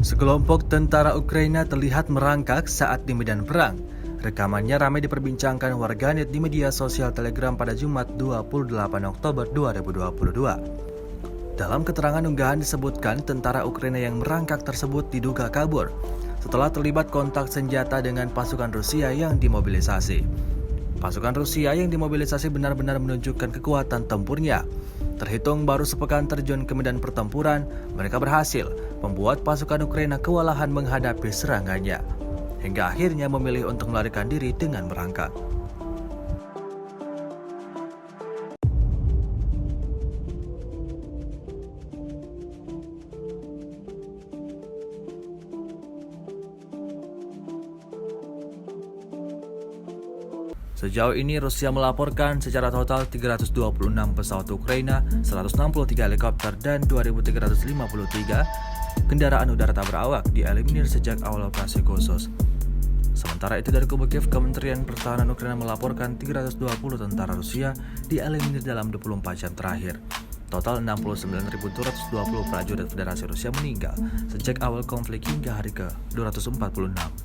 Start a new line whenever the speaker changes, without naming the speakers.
Sekelompok tentara Ukraina terlihat merangkak saat di medan perang. Rekamannya ramai diperbincangkan warganet di media sosial Telegram pada Jumat 28 Oktober 2022. Dalam keterangan unggahan disebutkan tentara Ukraina yang merangkak tersebut diduga kabur setelah terlibat kontak senjata dengan pasukan Rusia yang dimobilisasi. Pasukan Rusia yang dimobilisasi benar-benar menunjukkan kekuatan tempurnya. Terhitung baru sepekan terjun ke medan pertempuran, mereka berhasil membuat pasukan Ukraina kewalahan menghadapi serangannya, hingga akhirnya memilih untuk melarikan diri dengan merangkak. Sejauh ini Rusia melaporkan secara total 326 pesawat Ukraina, 163 helikopter, dan 2.353 kendaraan udara tak berawak dieliminir sejak awal operasi khusus. Sementara itu dari kubu Kiev, Kementerian Pertahanan Ukraina melaporkan 320 tentara Rusia dieliminir dalam 24 jam terakhir. Total 69.220 prajurit Federasi Rusia meninggal sejak awal konflik hingga hari ke-246.